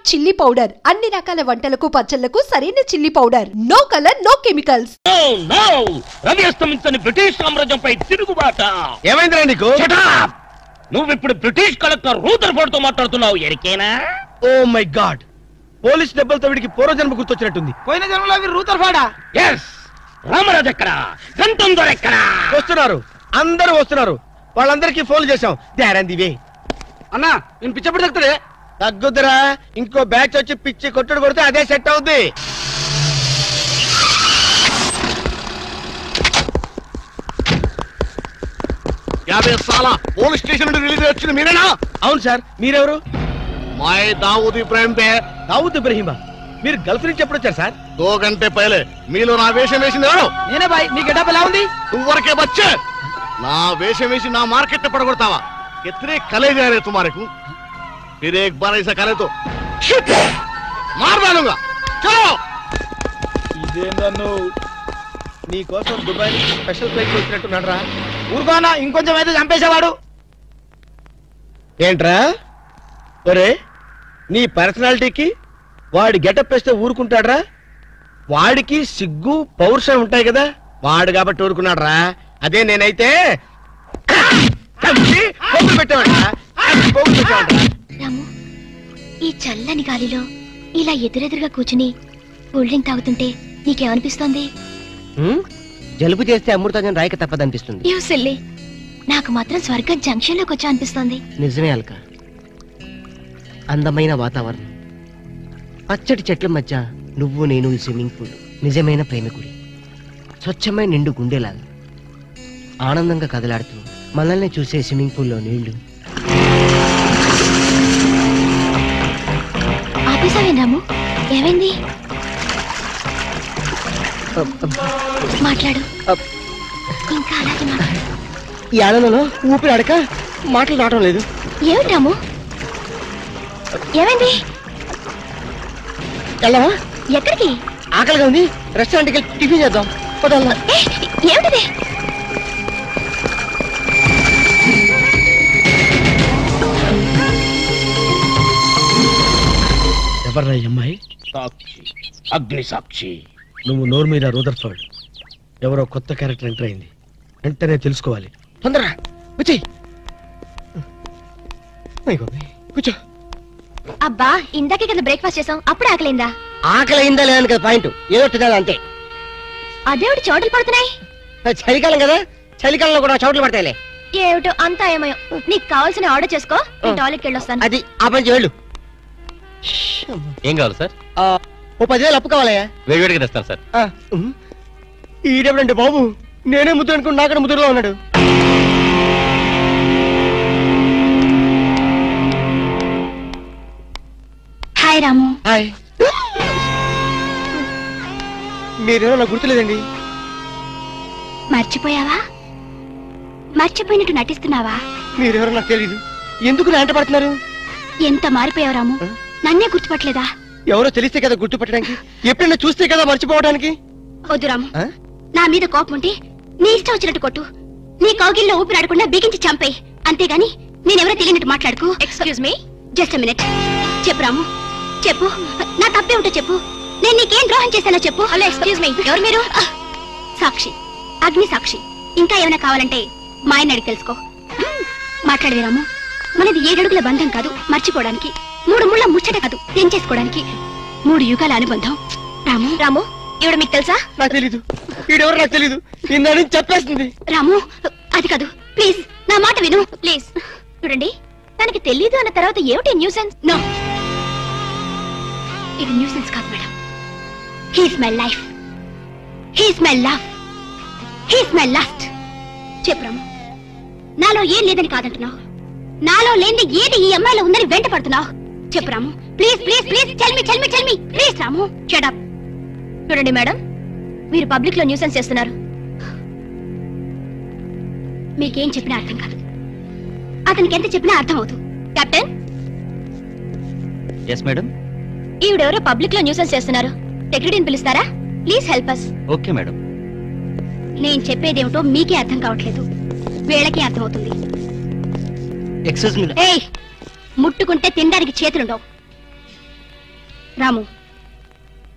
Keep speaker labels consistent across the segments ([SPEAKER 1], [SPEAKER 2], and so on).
[SPEAKER 1] Chilli powder అన్ని రకాల వంటలకు పచ్చళ్లకు సరైన chilli powder. No colour no chemicals.
[SPEAKER 2] రవి అస్తమించని బ్రిటిష్ సామ్రాజ్యంపై తిరుగుబాట.
[SPEAKER 3] ఏమైందిరా నీకు?
[SPEAKER 2] నువ్వు ఇప్పుడు బ్రిటిష్ కలెక్టర్ రూదర్ఫోర్డ్ తో మాట్లాడుతున్నావు. ఎరికేనా?
[SPEAKER 3] ఓ మై గాడ్, పోలీస్ దెబ్బలతో వీడికి పూర్వజన్మ గుర్తొచ్చినట్టుంది.
[SPEAKER 4] పోయిన జన్మలో రూదర్ఫోర్డా?
[SPEAKER 2] ఎస్. రామరాజు ఎక్కడా? గంతం దొర ఎక్కడా?
[SPEAKER 3] వస్తున్నారు, అందరూ వస్తున్నారు. వాళ్ళందరికీ ఫోన్ చేశాం. దేరందివే
[SPEAKER 4] అన్నా, నేను పిచ్చప్పుడు తగ్గుతాడే.
[SPEAKER 3] తగ్గుద్దురా, ఇంకో బ్యాచ్ వచ్చి పిచ్చి కొట్టుడు కొడితే అదే సెట్ అవుద్ది.
[SPEAKER 2] పోలీస్ స్టేషన్ నుండి రిలీజ్ వచ్చింది మీరేనా?
[SPEAKER 3] అవును సార్, మీరెవరు?
[SPEAKER 2] మై దావూద్ ఇబ్రాహిం పే.
[SPEAKER 3] దావూద్ ఇబ్రహీమా? మీరు గల్ఫ్ నుంచి ఎప్పుడు వచ్చారు సార్?
[SPEAKER 2] 2 గంటే పైలే. మీలో నా వేషం వేసింది ఎవరు?
[SPEAKER 4] నేనే బాయ్. నీ గెటప్ ఎలా ఉంది?
[SPEAKER 2] నువ్వరకే బచ్చే. నా వేషం వేసి నా మార్కెట్ పడగొడతావా? कितने कले जा रहे तुम्हारे को? फिर एक बार ऐसा करे तो मार डालूंगा. चलो.
[SPEAKER 3] ఇదేందన్ను నీ కోసం దుబాయ్ నుంచి స్పెషల్ ఫ్లైట్ వచ్చినట్టున్నాడు రా.
[SPEAKER 4] ఊరుకోనా, ఇంకొంచెం అయితే చంపేసేవాడు.
[SPEAKER 3] ఏంట్రా ఒరే, నీ పర్సనాలిటీకి వాడి గెటప్ వేస్తే ఊరుకుంటాడ్రా? వాడికి సిగ్గు పౌరుషం ఉంటాయి కదా, వాడు కాబట్టి ఊరుకున్నాడు రా. అదే నేనైతే
[SPEAKER 5] రాము, ఈ చల్లని గాలిలో ఇలా ఎదురెదురుగా కూర్చుని కూల్ డ్రింక్ తాగుతుంటే నీకేమనిపిస్తోంది?
[SPEAKER 3] జలుబు చేస్తే అమృతం రాయక తప్పదనిపిస్తుంది.
[SPEAKER 5] యూసిల్లీ, నాకు మాత్రం స్వర్గం జంక్షన్ లోకి వచ్చా అనిపిస్తోంది.
[SPEAKER 3] నిజమే అల్క, అందమైన వాతావరణం, పచ్చటి చెట్ల మధ్య నువ్వు నేను స్విమ్మింగ్ పూల్, నిజమైన ప్రేమికుడి, స్వచ్ఛమైన నిండు గుండెలాగా ఆనందంగా కదలాడుతూ మనల్ని చూసే స్విమ్మింగ్ పూల్లో నీళ్లు.
[SPEAKER 5] ఆపేసావే రాము, ఏమైంది? మాట్లాడు, ఇంకా అలాగే మాట్లాడు.
[SPEAKER 3] ఈ ఆనందంలో ఊపిరి అడక మాటలు రావడం లేదు.
[SPEAKER 5] ఏమిటి రాము, ఏమైంది?
[SPEAKER 3] వెళ్ళవా?
[SPEAKER 5] ఎక్కడికి?
[SPEAKER 3] ఆకలిగా ఉంది, రెస్టారెంట్కి వెళ్ళి టిఫిన్ చేద్దాం.
[SPEAKER 5] ఏమిటిది?
[SPEAKER 3] ఎవర్రా ఈ అమ్మాయి?
[SPEAKER 2] సాక్షి, అగ్ని సాక్షి.
[SPEAKER 3] నువ్వు నోరు మీద రూదర్ఫోర్డ్, ఎవరో కొత్త క్యారెక్టర్ ఎంటర్ అయింది, వెంటనే తెలుసుకోవాలి. తొందరగా వచ్చేయ్. కూర్చో.
[SPEAKER 5] అబ్బా, ఇందాకే కదా బ్రేక్ఫాస్ట్ చేసాం, అప్పుడు ఆకలిందా?
[SPEAKER 3] ఆకలి అయిందా లేదని కదా పాయింట్, ఏదో తినాలి అంతే.
[SPEAKER 5] అదేమిటి చోటలు పడుతున్నాయి?
[SPEAKER 3] చలికాలం కదా, చలికాలంలో కూడా చోట్లు పడతాయిలే.
[SPEAKER 5] ఏమిటో అంతా ఏమయో. నీకు కావాల్సిన ఆర్డర్ చేసుకో, నేను టాయిలెట్కి వెళ్ళొస్తాను.
[SPEAKER 3] అది ఆ పని వెళ్ళు.
[SPEAKER 6] ఏం కావాలి సార్?
[SPEAKER 3] ఓ 10,000 అప్పు కావాలయ్యా.
[SPEAKER 6] వేడివేడిగా తెస్తాను సార్.
[SPEAKER 3] ఈడెవడండి బాబు, నేనే ముద్దు అనుకుని నాకడ ముద్దులో ఉన్నాడు.
[SPEAKER 5] హాయ్ రాము.
[SPEAKER 3] హాయ్. మీరేమో నాకు గుర్తులేదండి.
[SPEAKER 5] మర్చిపోయావా? మర్చిపోయినట్టు నటిస్తున్నావా?
[SPEAKER 3] మీరెవరో నాకు తెలీదు, ఎందుకు నా వెంట పడుతున్నారు?
[SPEAKER 5] ఎంత మారిపోయావు రాము, నన్నే గుర్తుపట్టలేదా?
[SPEAKER 3] ఎవరో తెలిస్తే కదా గుర్తుపట్టడానికి, ఎప్పుడైనా చూస్తే కదా మర్చిపోవడానికి.
[SPEAKER 5] వద్దు రాము, నా మీద కోపం ఉంటే నీ ఇష్టం వచ్చినట్టు కొట్టు, నీ కౌగిల్లో ఊపిరాడకుండా బిగించి చంపేయి, అంతేగాని నేనెవరో తెలియనట్టు మాట్లాడుకు. Excuse me, just a minute. చెప్పు రాము, చెప్పు, నా తప్పేమిటో చెప్పు, నేను నీకేం ద్రోహం చేశానో చెప్పు. హలో, ఎక్స్క్యూజ్ మీ, ఎవరు మీరు? సాక్షి, అగ్ని సాక్షి. ఇంకా ఏమైనా కావాలంటే మా ఆయన అడిగి తెలుసుకో. మాట్లాడవే రాము, మనది 7 అడుగుల బంధం కాదు మర్చిపోవడానికి, 3 ముళ్ళ ముచ్చట కాదు తెంచేసుకోవడానికి, 3 యుగాల అనుబంధం. రాము, రాము, ఇవిడ మీకు తెలుసా?
[SPEAKER 3] నాకు తెలీదు, ఈడెవరో నాకు తెలీదు, నిన్న నుంచి చెప్పేస్తుంది.
[SPEAKER 5] రాము, అది కాదు, ప్లీజ్ నా మాట విను, ప్లీజ్. చూడండి, తనకి తెలీదు అన్న తర్వాత ఏమిటి న్యూసెన్స్? నో, ఇది న్యూసెన్స్ కాదు madam. He's my life, he's my love, he's my last. చెప్పు రాము, నాలో ఏం లేదని కాదంటున్నావు, నాలో లేని ఏది ఈ అమ్మాయిలో ఉందని వెంట పడుతున్నావు. చెప్పు Ramu, please please please, tell me tell me tell me please. Ramu, shut up. చూడండి మేడం, మీరు పబ్లిక్ లో న్యూసెన్స్ చేస్తున్నారు. మీకేం చెప్పినా అర్థం కాదు, అతనికి ఎంత చెప్పినా అర్థం అవుతుంది. కెప్టెన్.
[SPEAKER 6] Yes madam.
[SPEAKER 5] ఈవిడెవరో పబ్లిక్ లో న్యూసెన్స్ చేస్తున్నారు, సెక్రటరీని పిలుస్తారా? Please help us.
[SPEAKER 6] Okay madam.
[SPEAKER 5] నేను చెప్పేదేమిటో మీకే అర్థం కావట్లేదు, వీళ్ళకి అర్థం అవుతుంది.
[SPEAKER 3] Excuse me.
[SPEAKER 5] ఏయ్, ముట్టుకుంటే తినడానికి చేతులుండవు. రాము,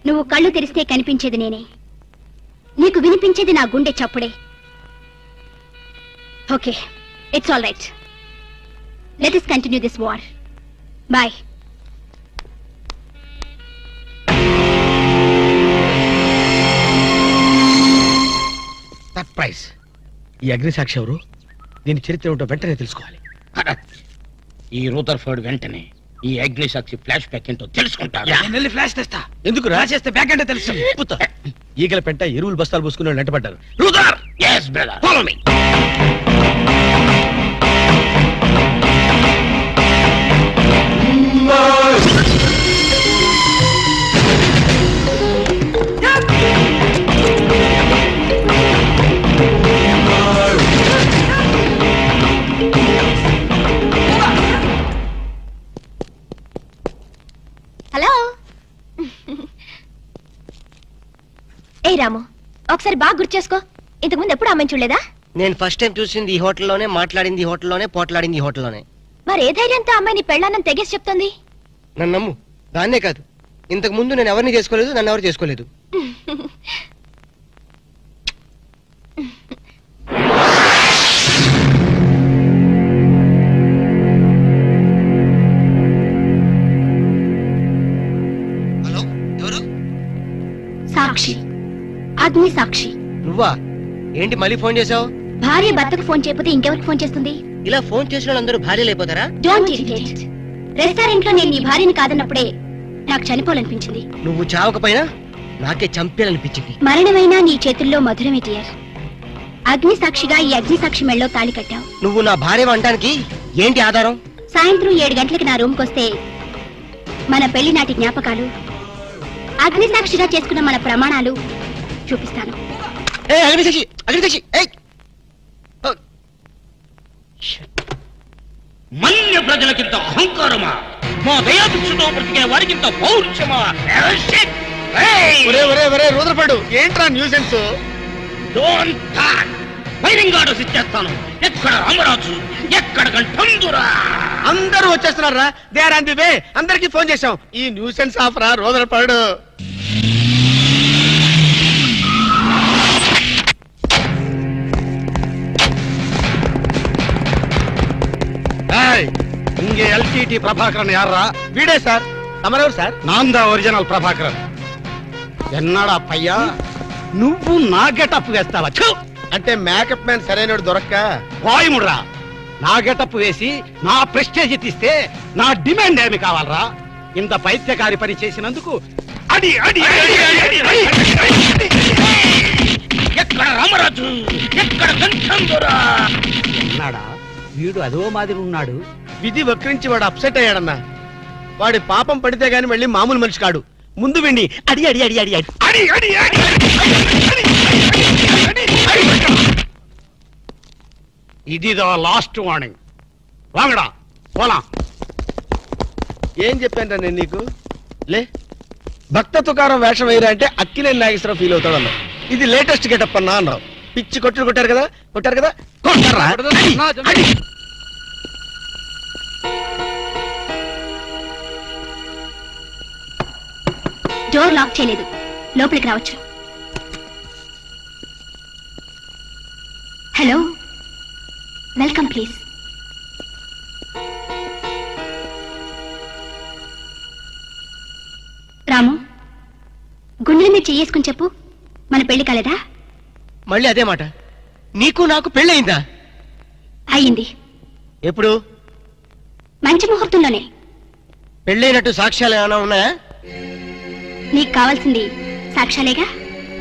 [SPEAKER 5] నువ్వు కళ్ళు తెరిస్తే కనిపించేది నేనే, నీకు వినిపించేది నా గుండె చప్పుడే. Okay, it's all right. Let us continue this war. Bye.
[SPEAKER 4] Surprise. ఈ అగ్నిసాక్షి ఎవరు? దీని చరిత్ర ఏమిటో వెంటనే తెలుసుకోవాలి.
[SPEAKER 7] ఈ రూదర్ఫర్డ్ వెంటనే ఈ అగ్నిసాక్షి ఫ్లాష్ బ్యాక్ ఏంటో తెలుసుకుంటాడు.
[SPEAKER 4] నేను వెళ్ళి ఫ్లాష్ తెస్తా. ఎందుకు రాసేస్తే బ్యాక్ అంటే తెలుసు. ఈగల పెంట ఎరువులు బస్తాలు పూసుకుని వెంటబడ్డారు.
[SPEAKER 7] రూదర్, yes brother, follow me.
[SPEAKER 5] Hello. ఏ రాము, ఒకసారి బాగా గుర్తు చేసుకో. ఇంతకుముందు ఎప్పుడు అమ్మాయిని చూడలేదా?
[SPEAKER 3] నేను ఫస్ట్ టైం చూసింది ఈ హోటల్లోనే, మాట్లాడింది ఈ హోటల్లోనే, పోట్లాడింది ఈ హోటల్లోనే.
[SPEAKER 5] మరి ఏ ధైర్యంతో అమ్మాయిని పెళ్ళానని తెగేసి చెప్తుంది?
[SPEAKER 3] నన్ను నమ్ము. దాన్నే కాదు, ఇంతకు ముందు నేను ఎవరిని చేసుకోలేదు, నన్ను ఎవరు చేసుకోలేదు. హలో, ఎవరు?
[SPEAKER 5] సాక్షి, అగ్ని సాక్షి.
[SPEAKER 3] నువ్వా? ఏంటి మళ్ళీ ఫోన్ చేసావు?
[SPEAKER 5] భార్య భర్తకు ఫోన్ చేయకపోతే ఇంకెవరికి ఫోన్ చేస్తుంది?
[SPEAKER 3] ఇలా ఫోన్ చేసిన వాళ్ళందరూ భార్యలు అయిపోతారా?
[SPEAKER 5] Don't irritate. రెస్టారెంట్ లో నేను నీ భార్యని కాదన్నప్పుడే నాకు చనిపోవాలనిపించింది.
[SPEAKER 3] నువ్వు చావకపోయినా నాకే చంపేయాలనిపించింది.
[SPEAKER 5] మరణమైనా నీ చేతుల్లో మధురమే డియర్. అగ్ని సాక్షిగా ఈ అగ్ని సాక్షి మెళ్ళలో తాళి కట్టావు.
[SPEAKER 3] నువ్వు నా భార్య అనడానికి ఏంటి ఆధారం?
[SPEAKER 5] సాయంత్రం 7 గంటలకి నా రూమ్కి వస్తే మన పెళ్లి నాటి జ్ఞాపకాలు, అగ్ని సాక్షిగా చేసుకున్న మన ప్రమాణాలు చూపిస్తాను.
[SPEAKER 3] అగ్నిసాక్షి, అగ్నిసాక్షి.
[SPEAKER 7] మన్య ప్రజలకింత అహంకారమా? మా దయాభిక్షతో బ్రతికే వారికింత పౌరుషమా?
[SPEAKER 2] రూదర్ఫర్డ్, ఏంట్రా nuisance?
[SPEAKER 7] Don't talk. Firing orders ఇచ్చేస్తాను. ఎక్కడ రామరాజు, ఎక్కడ గంటందురా?
[SPEAKER 4] అందరూ వచ్చేస్తున్నారా? They are on the way. అందరికి ఫోన్ చేశాం.
[SPEAKER 2] ఈ న్యూసెన్స్ ఆఫరా రూదర్ఫర్డ్? இங்கே எல்டிடி பிரபாகரன் யாரா?
[SPEAKER 4] వీడే సార్. తమరెవరు సార్?
[SPEAKER 2] நான் தான் ఒరిజినల్ ప్రభాకరన్. ఎన్నాడా పయ్యా, నువ్వు నా గెటప్ వేస్తావా?
[SPEAKER 4] అంటే మేకప్ మ్యాన్ సరైనడు దొరక్క
[SPEAKER 2] వాయుముడ్రా. నా గెటప్ వేసి నా ప్రెస్టేజ్ తీస్తే నా డిమాండ్ ఏమి కావాలరా? ఇంత పైత్యకారి పని చేసినందుకు అడి అడి
[SPEAKER 7] ఎక్కడ రామరాజు, ఎక్కడ గంటందురా?
[SPEAKER 2] ఎన్నాడా వీడు అదో మాదిరి ఉన్నాడు.
[SPEAKER 4] విధి వక్రించి వాడు అప్సెట్ అయ్యాడన్నా. వాడి పాపం పడితే గాని మళ్ళీ మామూలు మనిషి కాడు. ముందు విండి అడి అడి అడి అడి అడి
[SPEAKER 2] అడి అడి ఇదిదో లాస్ట్ వార్నింగ్. వాంగడా పోలాం.
[SPEAKER 4] ఏం చెప్పాను నేను నీకు? లే, భక్త తుకారం వేషం వేయరా అంటే అక్కినేని నాగేశ్వరరావు ఫీల్ అవుతాడు అన్నావు. ఇది లేటెస్ట్ గెటప్ అన్నా అన్నావు. పిచ్చి కొట్టుడు కొట్టారు కదా, కొట్టారు కదా, కొట్టారా?
[SPEAKER 5] డోర్ లాక్ చేయలేదు, లోపలికి రావచ్చు. Hello, welcome please. రాము, గుండెల మీద చెయ్యేసుకుని చెప్పు, మన పెళ్లి కాలేదా?
[SPEAKER 3] మళ్ళీ అదే మాట. నీకు నాకు పెళ్ళయిందా?
[SPEAKER 5] అయ్యింది.
[SPEAKER 3] ఎప్పుడు?
[SPEAKER 5] మంచి ముహూర్తంలోనే.
[SPEAKER 3] పెళ్ళైనట్టు సాక్ష్యాలు ఏమైనా ఉన్నాయా?
[SPEAKER 5] నీకు కావాల్సింది సాక్ష్యాలేగా?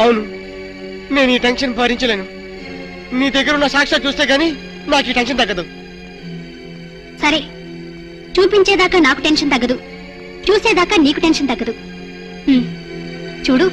[SPEAKER 3] అవును. నేను ఈ టెన్షన్ భరించలేను. నీ దగ్గర ఉన్న సాక్ష్యాలు చూస్తే గానీ నాకు ఈ టెన్షన్ తగ్గదు.
[SPEAKER 5] సరే, చూపించేదాకా నాకు టెన్షన్ తగ్గదు, చూసేదాకా నీకు టెన్షన్ తగ్గదు. చూడు.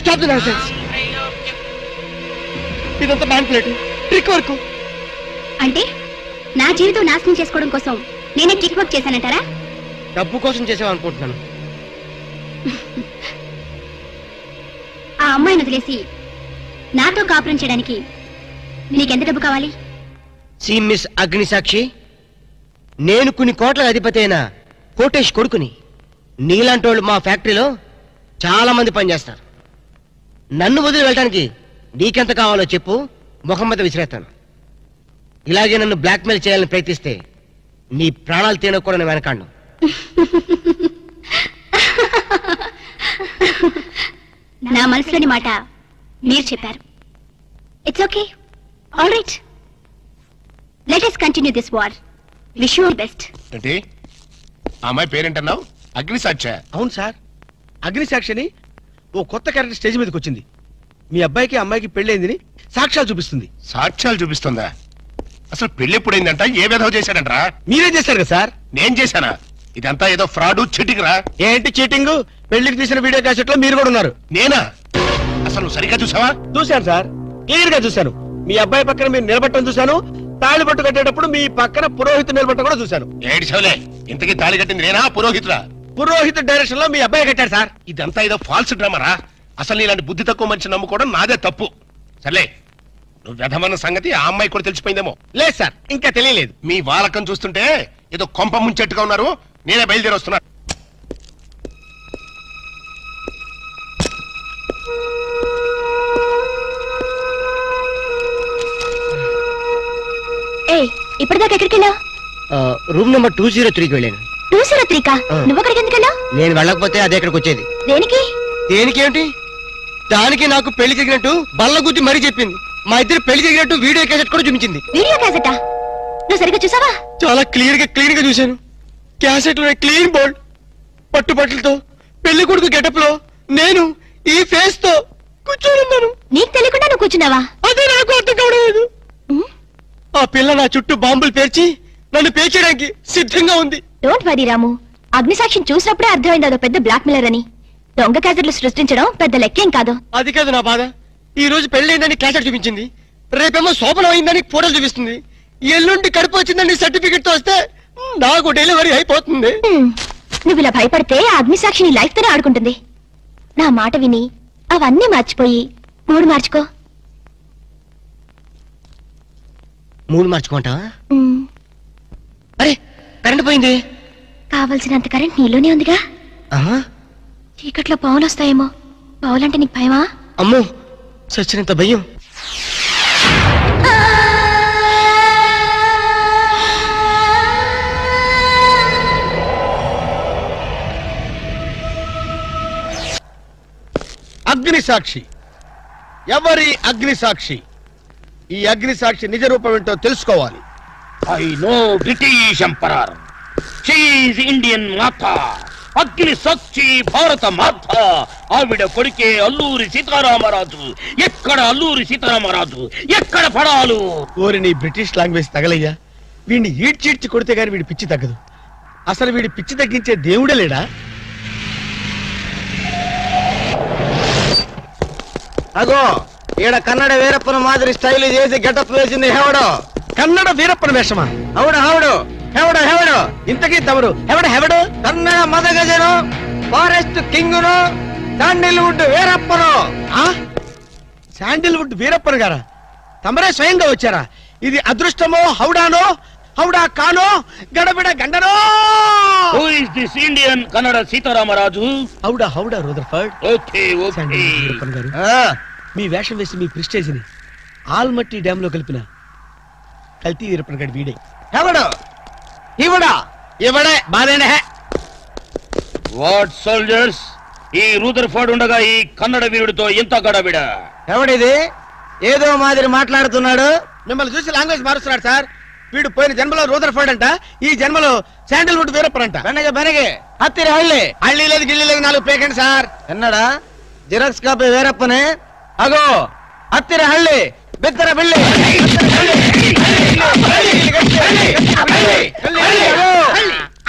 [SPEAKER 3] Stop the nonsense. ఇదంతా మ్యానిపులేట్ ట్రిక్ వర్క్.
[SPEAKER 5] అంటే నా జీవితం నాశనం చేసుకోవడం కోసం నేనే ట్రిక్ వర్క్ చేశానంటారా?
[SPEAKER 3] డబ్బు కోసం చేసావనుకుంటున్నాను.
[SPEAKER 5] ఆ అమ్మాయిని వదిలేసి నాతో కాపురం చేయడానికి నీకెంత డబ్బు కావాలి?
[SPEAKER 3] సి మిస్ అగ్నిసాక్షి, నేను కొన్ని కోట్ల అధిపతి అయిన కోటేష్ కొడుకుని. నీలాంటి వాళ్ళు మా ఫ్యాక్టరీలో చాలా మంది పనిచేస్తారు. నన్ను వదిలి వెళ్ళడానికి నీకెంత కావాలో చెప్పు, ముఖం మీద విసిరేస్తాను. ఇలాగే నన్ను బ్లాక్మెయిల్ చేయాలని ప్రయత్నిస్తే నీ ప్రాణాలు తీయడం కూడా నేను వెనకాడను.
[SPEAKER 5] నా మనసులోని మాట మీరు చెప్పారు. It's okay, all right, let us continue this war. Wish you all best.
[SPEAKER 2] ఏంటి అమ్మాయి పేరేంటన్నావు? అగ్నిసాక్ష?
[SPEAKER 4] అవును సార్, అగ్నిసాక్షిని ఓ కొత్త క్యారెక్టర్ స్టేజ్ మీదకి వచ్చింది. మీ అబ్బాయికి అమ్మాయికి పెళ్ళైందని సాక్ష్యాలు చూపిస్తుంది.
[SPEAKER 2] సాక్ష్యాలు చూపిస్తుందా? అసలు పెళ్లి ఎప్పుడైందంట? ఏ విధవ చేశాడంటరా?
[SPEAKER 4] మీరే చేశారు కదా సార్?
[SPEAKER 2] నేను చేశానా? ఇదంతా ఏదో ఫ్రాడ్ చీటింగ్ రా.
[SPEAKER 4] ఏంటి చీటింగ్? పెళ్లికి తీసిన వీడియో క్యాసెట్ లో మీరు కూడా ఉన్నారు.
[SPEAKER 2] నేనా? అసలు నువ్వు సరిగ్గా చూసావా?
[SPEAKER 4] చూశాను సార్, క్లియర్ గా చూశాను. మీ అబ్బాయి పక్కన మీరు నిలబట్టడం చూశాను. తాళి పట్టు కట్టేటప్పుడు మీ పక్కన పురోహితుడు నిలబట్టడం కూడా చూశాను.
[SPEAKER 2] ఏడు సౌలే, ఇంతకీ తాళి కట్టింది నేనా పురోహితుడా?
[SPEAKER 4] పురోహితు డైరెక్షన్ లో మీ అబ్బాయి కట్టాడు సార్.
[SPEAKER 2] ఇదంతా ఏదో ఫాల్స్ డ్రామారా. అసలు ఇలాంటి బుద్ధి తక్కువ మనిషి నమ్ముకోవడం నాదే తప్పు. సర్లే, నువ్వు వ్యధమన్న సంగతి ఆ అమ్మాయి కూడా తెలిసిపోయిందేమో.
[SPEAKER 4] లేదు సార్, ఇంకా తెలియలేదు.
[SPEAKER 2] మీ వాలకం చూస్తుంటే ఏదో కొంప ముంచెట్టుగా ఉన్నారు. నేనే బయలుదేరి వస్తున్నా.
[SPEAKER 5] ఇప్పటిదాకా ఎక్కడికి వెళ్ళావు?
[SPEAKER 3] రూమ్ నెంబర్ 203కి వెళ్ళాను.
[SPEAKER 5] 203కా? నువ్వు అక్కడికి ఎందుకు వెళ్ళావు?
[SPEAKER 3] నేను వెళ్ళకపోతే అదే ఇక్కడికి వచ్చేది.
[SPEAKER 5] దేనికి?
[SPEAKER 3] దేనికేంటి? దానికి నాకు పెళ్లి జరిగినట్టు బల్ల గుద్ది మరీ చెప్పింది. మా ఇద్దరు పెళ్లి జరిగినట్టు వీడియో క్యాసెట్ కూడా చూపించింది.
[SPEAKER 5] వీడియో క్యాసెటా? నువ్వు సరిగ్గా చూసావా?
[SPEAKER 3] చాలా క్లియర్ గా చూశాను. క్యాసెట్ లో క్లీన్ బోల్డ్ పట్టుబట్టలతో పెళ్లి కొడుకు గెటప్ లో నేను ఈ ఫేస్ తో కూర్చోనున్నాను.
[SPEAKER 5] నీకు తెలియకుండా నువ్వు కూర్చున్నావా?
[SPEAKER 3] అదే నాకు అర్థం కావడం. ఆ పిల్ల నా చుట్టూ బాంబులు పేర్చి నన్ను పేర్చడానికి సిద్ధంగా ఉంది.
[SPEAKER 5] డోంట్ వరీ రాము, అగ్నిసాక్షిని చూసినప్పుడే అర్థమైంది అదో పెద్ద బ్లాక్ మెయిలర్ అని. దొంగ క్యాసెట్లు సృష్టించడం పెద్ద లెక్కేం కాదు.
[SPEAKER 3] అది కాదు నా బాధ. ఈ రోజు పెళ్లైందని క్యాసెట్ చూపించింది, రేపేమో శోభనం అయిందని ఫోటోలు చూపిస్తుంది, ఎల్లుండి కడుపు వచ్చిందని సర్టిఫికెట్ తో వస్తే నాకు డెలివరీ అయిపోతుంది.
[SPEAKER 5] నువ్వు ఇలా భయపడితే అగ్నిసాక్షిని లైఫ్ తోనే ఆడుకుంటుంది. నా మాట విని అవన్నీ మర్చిపోయి మూడు మార్చుకో.
[SPEAKER 3] మూడు మార్చుకుంటావా? అరే కరెంట్ పోయింది.
[SPEAKER 5] కావలసినంత కరెంట్ నీలోనే ఉందిగా. చీకట్లో పావులు వస్తాయేమో. పావులంటే నీకు భయమా?
[SPEAKER 3] అమ్మో, సచ్చినంత భయం.
[SPEAKER 4] అగ్నిసాక్షి ఎవరి అగ్నిసాక్షి? ఈ అగ్నిసాక్షి నిజ రూపం ఏంటో తెలుసుకోవాలి.
[SPEAKER 7] I know British emperor, she is Indian మాత, అగ్ని సాక్షి భారత మాత. ఆవిడ కొడుకే అల్లూరి సీతారామరాజు. ఎక్కడ అల్లూరి సీతారామరాజు, ఎక్కడ పడాలు?
[SPEAKER 4] ఓరి నీ బ్రిటిష్ లాంగ్వేజ్ తగలయ్యా. వీడిని ఈడ్చిడ్చి కొడితే గాని వీడి పిచ్చి తగ్గదు. అసలు వీడి పిచ్చి తగ్గించే దేవుడే లేడా?
[SPEAKER 3] అగో ఈడ కన్నడ వీరప్పన మాదిరి స్టైల్ చేసి గెటప్ వేసింది హెవడో.
[SPEAKER 4] కన్నడ వీరప్పన వేషమా?
[SPEAKER 3] అవుడు హెవడు హెవడు హెవడు.
[SPEAKER 4] ఇంతకీ తమరు హెవడు?
[SPEAKER 3] కన్నడ మదగజను, ఫారెస్ట్ కింగును, శాండిల్వుడ్ వీరప్పను.
[SPEAKER 4] శాండిల్వుడ్ వీరప్పన్ గారా? తమరే స్వయంగా వచ్చారా? ఇది అదృష్టమో హౌడానో, హౌడా కానో, గడబిడ గండనో?
[SPEAKER 7] Who is this Indian Kannada Sitaramaraju?
[SPEAKER 4] హౌడా రూదర్ఫర్డ్.
[SPEAKER 7] Okay okay.
[SPEAKER 4] వీరప్పన్ గారు, మీ వేషం వేసి మీ ప్రిస్టేజ్ని ఆల్మట్టి డ్యామ్ లో కలిపిన కల్తీ వీరప్పన్ గారి వీడే.
[SPEAKER 3] హెవడు ఇవడా ఇవడే బాధేనే.
[SPEAKER 7] వాట్ సోల్జర్స్, ఈ రూదర్ఫర్డ్ ఉండగా ఈ కన్నడ వీరుడితో ఎంత గడబిడ?
[SPEAKER 3] ఎవడిది ఏదో మాదిరి మాట్లాడుతున్నాడు?
[SPEAKER 4] మిమ్మల్ని చూసి లాంగ్వేజ్ మారుస్తున్నాడు సార్. వీడు పోయిన జన్మలో రూదర్ఫర్డ్ అంట, ఈ జన్మలో శాండిల్వుడ్ వీరప్పన్ అంట.
[SPEAKER 3] బెనగే హత్తిరి హళ్ళి
[SPEAKER 4] హళ్ళీ లేదు గిల్లి లేదు, 4 పేకండి సార్.
[SPEAKER 3] ఎన్నడా జిరాక్స్ కాపీ వీరప్పనే. అగో హత్తిరి హళ్ళి బిత్తర బిల్లి.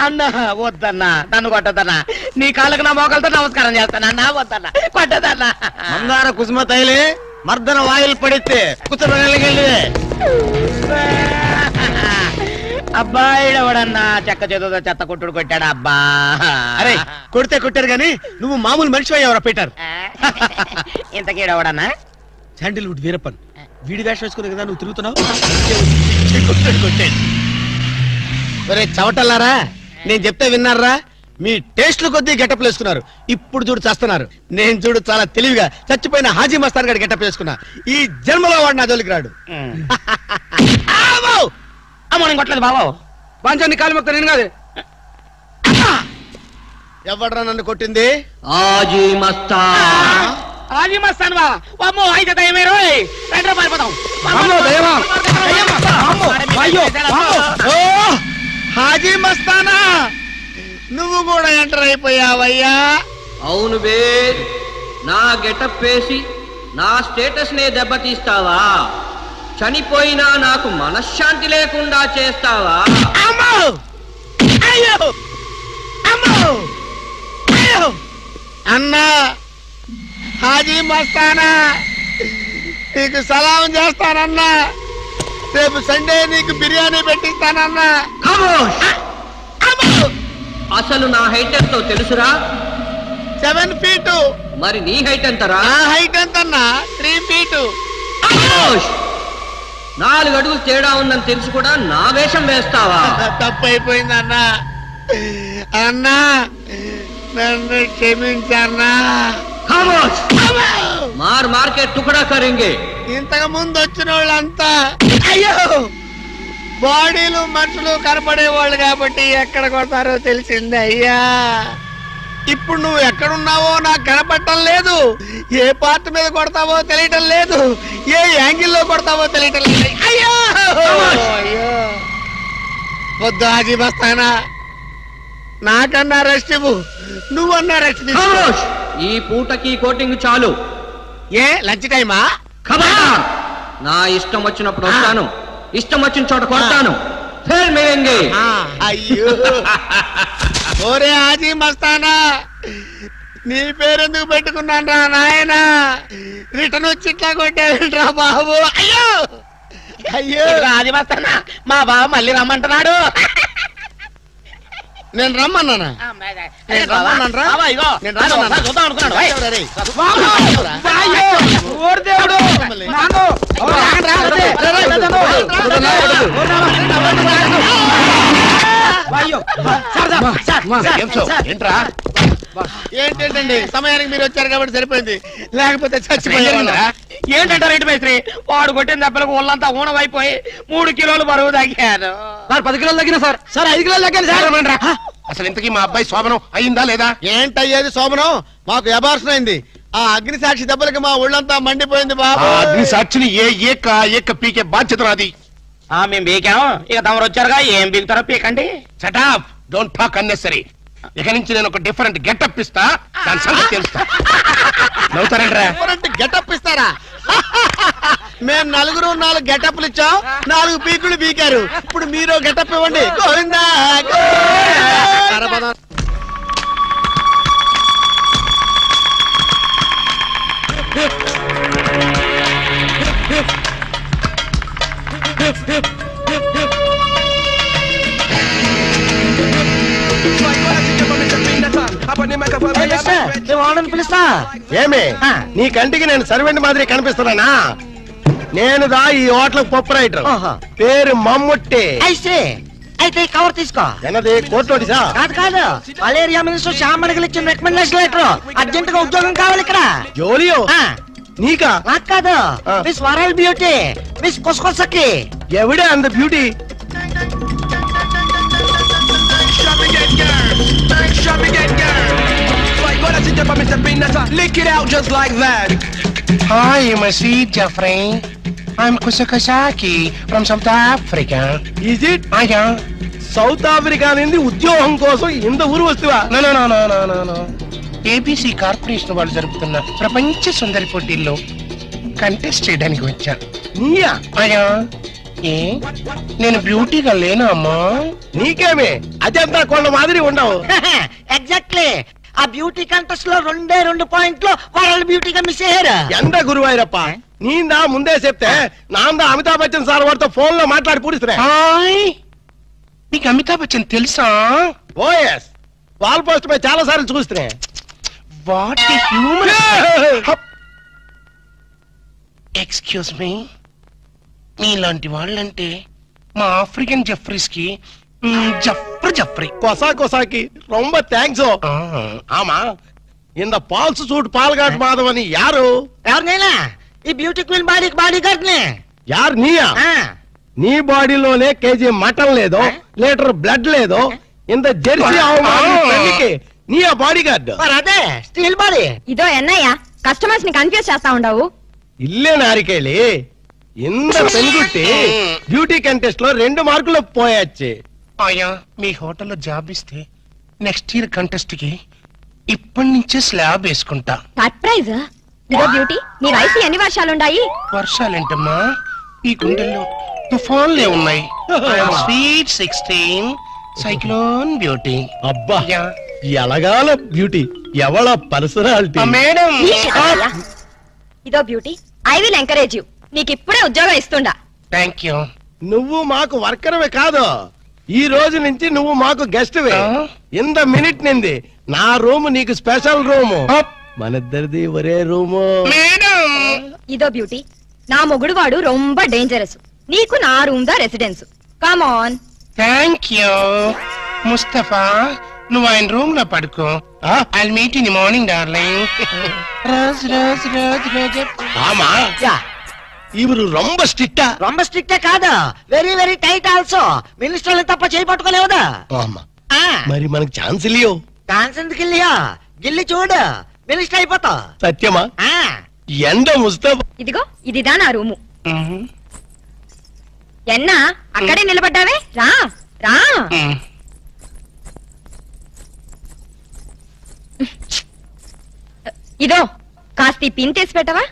[SPEAKER 7] అన్నా వద్దన్నా, నన్ను కొట్టదన్నా. నీ కాళ్ళకు నా మోకాలతో నమస్కారం చేస్తానన్నా. వద్దన్నా, కొట్టదన్నా.
[SPEAKER 4] మందార కుసుమ తైలి మర్దన వాయిల్ పడితే కుసరగలిగే
[SPEAKER 7] అబ్బాయిడవడన్నా చెక్క చేతులతో చెత్త కొట్టుడు కొట్టాడు. అబ్బా
[SPEAKER 4] అరే కొడితే కొట్టారు గాని నువ్వు మామూలు మనిషి ఎవరా పెట్టారు.
[SPEAKER 7] ఇంతకీడవడన్నా
[SPEAKER 4] శాండిల్వుడ్ వీరప్పన్ వీడి వేషం వేసుకునే కదా నువ్వు తిరుగుతున్నావు. ఒరే చవటల్లారా, నేను చెప్తే విన్నారా? మీ టేస్ట్లు కొద్దీ గెటప్ వేసుకున్నారు. ఇప్పుడు చూడు చేస్తున్నారు. నేను చూడు చాలా తెలివిగా చచ్చిపోయిన హాజీ మస్తాన్ గారి గెటప్ వేసుకున్నా. ఈ జన్మలో వాడు నా జోలికి రాడు.
[SPEAKER 7] అమ్మ నేను కొట్టలేదు బాబు.
[SPEAKER 4] పంచాన్ని కాలు మొక్క నేను కాదు. ఎవడ్రా నన్ను కొట్టింది?
[SPEAKER 3] హాజీ మస్తాన్.
[SPEAKER 7] హాజీ మస్తాన్ బా. అమ్మో అయితే దయమే రోయ్. రండి పారిపోతాం.
[SPEAKER 4] హాజీ మస్తానా, నువ్వు కూడా ఎంటర్ అయిపోయావయ్యా.
[SPEAKER 3] అవును బే, నా గెటప్ వేసి నా స్టేటస్ నే దెబ్బతీస్తావా? చనిపోయినా నాకు మనశ్శాంతి లేకుండా చేస్తావా?
[SPEAKER 4] అమ్మో అయ్యో అమ్మో అయ్యో అన్నా, హాజీ మస్తానా నీకు సలాం చేస్తానన్నా. రేపు సండే నీకు బిర్యానీ పెట్టిస్తానన్నా.
[SPEAKER 3] అసలు నా హైట్ ఎంతో తెలుసురా?
[SPEAKER 4] 7 feet.
[SPEAKER 3] మరి నీ హైట్ ఎంతరా?
[SPEAKER 4] నా హైట్ ఎంతన్నా? 3 feet.
[SPEAKER 3] 4 అడుగులు తేడా ఉందని తెలిసి కూడా నా వేషం వేస్తావా?
[SPEAKER 4] తప్పైపోయిందన్నా. అన్నా నన్ను క్షమించన్నా.
[SPEAKER 3] మార్ మార్కెట్ టుకడా కరేంగే.
[SPEAKER 4] ఇంతకు ముందు వచ్చిన వాళ్ళంతా అయ్యో బాడీలు మనుషులు కనపడే వాళ్ళు కాబట్టి ఎక్కడ కొడతారో తెలిసింది అయ్యా. ఇప్పుడు నువ్వు ఎక్కడున్నావో నాకు కనపడటం లేదు. ఏ పార్ట్ మీద కొడతావో తెలియటం లేదు. ఏ యాంగిల్లో కొడతావో తెలియటం లేదు. అయ్యో అయ్యో వద్దు హాజీ మస్తానా, నాకన్నా రెస్ట్ ఇవ్వు. నువ్వన్నా రెస్ట్ తీసుకో.
[SPEAKER 3] ఈ పూటకి కోటింగ్ చాలు.
[SPEAKER 4] ఏ లంచ్ టైమా?
[SPEAKER 3] నా ఇష్టం వచ్చినప్పుడు వస్తాను, ఇష్టం వచ్చిన చోట కొడతాను.
[SPEAKER 4] అయ్యో ఓరే హాజీ మస్తానా, నీ పేరెందుకు పెట్టుకున్నాను రా నాయనా? రిటర్న్ వచ్చి ఇట్లా కొట్టేరా బాబు. అయ్యో అయ్యో
[SPEAKER 7] హాజీ మస్తానా, మా బావ మళ్ళీ రమ్మంటున్నాడు.
[SPEAKER 4] నేను రమ్మన్నానా? నేను రమ్మన్నాను రా. నేను రమ్మన్నాను.
[SPEAKER 7] చూద్దాం అనుకున్నాడు.
[SPEAKER 4] ఏంటండి సమయానికి మీరు వచ్చారు కాబట్టి సరిపోయింది, లేకపోతే చచ్చిపోయారు.
[SPEAKER 7] ఏంటంటారు ఏంటి మేస్త్రి? వాడు కొట్టిన దెబ్బలకు ఒళ్ళంతా ఊనమైపోయి 3 కిలోలు బరువు తగ్గాను.
[SPEAKER 4] సార్ 10 కిలోలు తగ్గిన సార్. సార్ 5 కిలోలు తగ్గాను సార్.
[SPEAKER 2] అసలు ఇంతకీ మా అబ్బాయి శోభనం అయిందా లేదా?
[SPEAKER 4] ఏంటయ్యేది శోభనం? మాకు అబార్షన్ అయింది. ఆ అగ్ని సాక్షి దెబ్బలకి మా ఒళ్ళంతా మండిపోయింది బాబు.
[SPEAKER 2] అగ్ని సాక్షిని ఏక పీకే బాధ్యత నాది.
[SPEAKER 7] మేము బీకాం, ఇక తమరు వచ్చారుగా ఏం బీగుతారో పీకండి.
[SPEAKER 2] Shut up, don't talk unnecessary. ఇక నుంచి నేను ఒక డిఫరెంట్ గెటప్ ఇస్తా, దాని సంగతి తెలుస్తా. నవ్వుతారంట్రా?
[SPEAKER 4] గెటప్ ఇస్తారా? మేము 4 గెటప్లు ఇచ్చాం, 4 పీకులు పీకారు. ఇప్పుడు మీరు గెటప్ ఇవ్వండి. గోవిందా
[SPEAKER 3] పిలుస్తా.
[SPEAKER 4] ఏమే నీ కంటికి నేను సర్వెంట్ మాదిరి కనిపిస్తున్నానా? నేను దా ఈ హోటల్ పప్పు రైటర్, పేరు మమ్ముట్టి.
[SPEAKER 3] అయితే కవర్ తీసుకో.
[SPEAKER 4] ఎన్నది కోర్టు నోటీసా?
[SPEAKER 3] కాదు కాదు, మలేరియా మినిస్టర్ శ్యామణికి ఇచ్చిన రికమెండేషన్ లెటర్. అర్జెంట్ గా ఉద్యోగం కావాలి ఇక్కడ.
[SPEAKER 4] జోలియో నీకా?
[SPEAKER 3] నాకు కాదు, మిస్ వరల్డ్ బ్యూటీ, మిస్ కొసకొసకి.
[SPEAKER 4] ఎవడే అంత beauty?
[SPEAKER 2] Hi, my sweet Jeffrey. I'm Kusakasaki from South Africa.
[SPEAKER 4] Is it?
[SPEAKER 2] Yeah.
[SPEAKER 4] South Africa నుండి ఉద్యోగం కోసం ఇంత ఊరు వస్తువా?
[SPEAKER 2] No. ఏబీసీ కార్పొరేషన్ వాళ్ళు జరుపుతున్న ప్రపంచ సుందరి పోటీల్లో కంటెస్ట్ చేయడానికి వచ్చా.
[SPEAKER 4] నీయా?
[SPEAKER 2] అయ్యా,
[SPEAKER 4] నేను బ్యూటీగా లేనా అమ్మా? నీకేమే అజంతా కొండ మాదిరి ఉండవు.
[SPEAKER 3] ఎగ్జాక్ట్లీ ఆ బ్యూటీ కంటెస్ట్ లో 2 పాయింట్లు వరల్డ్ బ్యూటీగా మిస్ అయ్యారు.
[SPEAKER 4] ఎంత గురువాయిరప్ప నీందా ముందే చెప్తే నాందా అమితాబ్ బచ్చన్ సార్ వాడితో ఫోన్ లో మాట్లాడి పూడిస్తున్నా. నీకు అమితాబ్ బచ్చన్ తెలుసా? ఓఎస్ వాల్ పోస్ట్ పై చాలా సార్లు చూస్తున్నా. What human. ఎక్స్క్యూజ్ మీ, మీలాంటి వాళ్ళంటే మా ఆఫ్రికన్ జెఫ్రీస్ కి జఫ్రీ కొసాకి ரொம்ப థ్యాంక్స్. ఆమా ఇంద పాల్స్ సూట్ పాల్గాట్ మాధవ్ అని యారు?
[SPEAKER 3] ఎవరినైనా ఈ బ్యూటీ క్వీన్ బాడీ గార్డ్ నే.
[SPEAKER 4] యారు నీయా? నీ బాడీలోనే కేజీ మటన్ లేదో, లీటర్ బ్లడ్ లేదో, ఇంత జెర్సీ ఆవు నీయా బాడీ గార్డ్?
[SPEAKER 3] అదే స్టీల్ బాడీ.
[SPEAKER 5] ఇదో ఎన్నయ్య కస్టమర్స్ ని కన్ఫ్యూజ్ చేస్తా ఉండవు.
[SPEAKER 4] ఇల్లే నారికేళి ఇంత పెనుగుట్టి బ్యూటీ కంటెస్ట్ లో 2 మార్కులు పోయొచ్చు. అయ్యా మీ హోటల్లో జాబ్ ఇస్తే నెక్స్ట్ ఇయర్ కంటెస్ట్ కి ఇప్పటి నుంచే స్లాబ్ వేసుకుంటా.
[SPEAKER 5] సర్ప్రైజ్. ఇదో బ్యూటీ నీ వయసు ఎన్ని వర్షాలుండాయి?
[SPEAKER 4] వర్షాలేంటమ్మా, ఈ గుండెల్లో తుఫాన్లే ఉన్నాయి. Sweet 16 cyclone beauty. అబ్బా ఎలగాల బ్యూటీ, ఎవళ పర్సనాలిటీ మేడం.
[SPEAKER 5] ఇదో beauty I will encourage you. నీకు ఇప్పుడే ఉద్యోగం ఇస్తుండా.
[SPEAKER 4] Thank you. నువ్వు మాకు వర్కర్వే కాదు, ఈ రోజు నుంచి నువ్వు మాకు గెస్ట్ వే. ఇంత మినిట్ నింది నా రూమ్ నీకు స్పెషల్ రూము, మనిద్దరిది ఒరే రూము.
[SPEAKER 5] ఇదో బ్యూటీ నా మొగుడు వాడు రొంబ డేంజరస్. నీకు నా రూమ్ దా residence. Come on.
[SPEAKER 4] Thank you Mustafa. నువ్వు ఆయన రూమ్ లో పడుకో. I'll meet in morning darling. ఆమా ఇవరు రొంబ స్ట్రిక్టా?
[SPEAKER 3] రొంబ స్ట్రిక్టే కాదు, వెరీ వెరీ టైట్ ఆల్సో. మినిస్టర్లు తప్ప చేయి పట్టుకోలేవుదా?
[SPEAKER 4] మరి మనకు ఛాన్స్ ఇల్లియో.
[SPEAKER 3] ఛాన్స్ ఎందుకు ఇల్లియో? గిల్లి చూడు, మినిస్టర్ అయిపోతా.
[SPEAKER 4] సత్యమా? ఎండ ముస్తఫా.
[SPEAKER 5] ఇదిగో ఇదిదా నా రూము. ఎన్నా అక్కడే నిలబడ్డావే, రా రా. ఇదో కాస్త పిన్ తీసి పెట్టవా?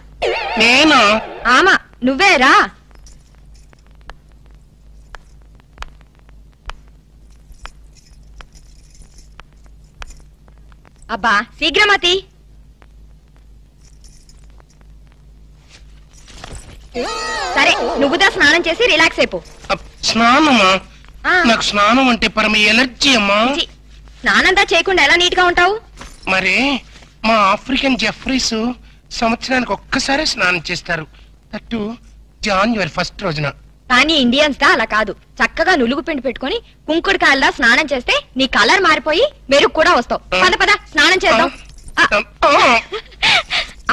[SPEAKER 4] నేను
[SPEAKER 5] ఆమా నువ్వే రా. అబ్బా శీఘ్రమతి. సరే నువ్వుదా స్నానం చేసి రిలాక్స్ అయిపో.
[SPEAKER 4] స్నానమా? నాకు స్నానం అంటే పరమ ఎలర్జీ అమ్మా.
[SPEAKER 5] స్నానంతా చేయకుండా ఎలా నీట్ గా ఉంటావు?
[SPEAKER 4] మరి మా ఆఫ్రికన్ జెఫ్రీస్ సంవత్సరానికి ఒక్కసారి స్నానం చేస్తారు, అటు జాన్యువరి 1 రోజున.
[SPEAKER 5] కానీ ఇండియన్స్ దా అలా కాదు. చక్కగా నులుగు పిండి పెట్టుకుని కుంకుడుకాయల్లా స్నానం చేస్తే నీ కలర్ మారిపోయి మెరుగు కూడా వస్తావు. పద పద స్నానం చేద్దాం.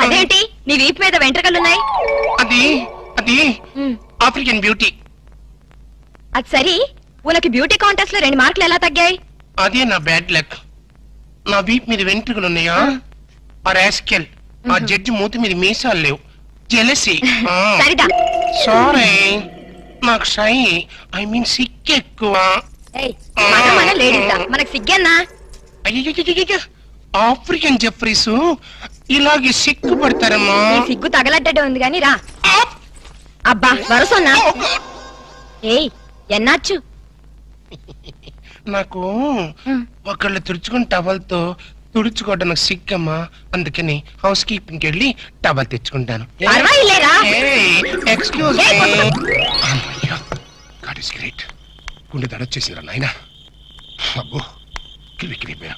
[SPEAKER 5] అదేంటి నీ వీపు మీద వెంట్రుకలున్నాయి?
[SPEAKER 4] అది అది ఆఫ్రికన్ బ్యూటీ.
[SPEAKER 5] అది సరి, ఉనకి బ్యూటీ కాంటెస్ట్ లో 2 మార్కులు ఎలా తగ్గాయి?
[SPEAKER 4] అదే నా బ్యాడ్ లక్. నా వీపు మీద వెంట్రుకలు ఉన్నాయా? ఆ రాస్కెల్ ఆ జడ్జి మూతి మీద మీసాలు లేవు. జెలసీ.
[SPEAKER 5] సరిదా.
[SPEAKER 4] సారీ నాకు షై ఐ మీన్ సిక్ ఎక్కువ.
[SPEAKER 5] మనకు సిగ్గన్నా?
[SPEAKER 4] అయ్యో ఆఫ్రికన్ జెఫ్రీస్ ఇలాగే సిగ్గు పడతారమ్మా.
[SPEAKER 5] సిగ్గు తగలడ్డటే ఉంది గాని రా. అబ్బా వరసన్నా. ఏయ్ ఎన్నాచ్చు?
[SPEAKER 4] నాకు ఒకళ్ళు తుడుచుకుని టవల్తో తుడుచుకోవడం నాకు సిగ్గమ్మా, అందుకని హౌస్ కీపింగ్కి వెళ్ళి టవల్ తెచ్చుకుంటాను. Excuse God is great. గుండె దడొచ్చేసిరా నాయన. అబ్బో కిలికిలిపోయా.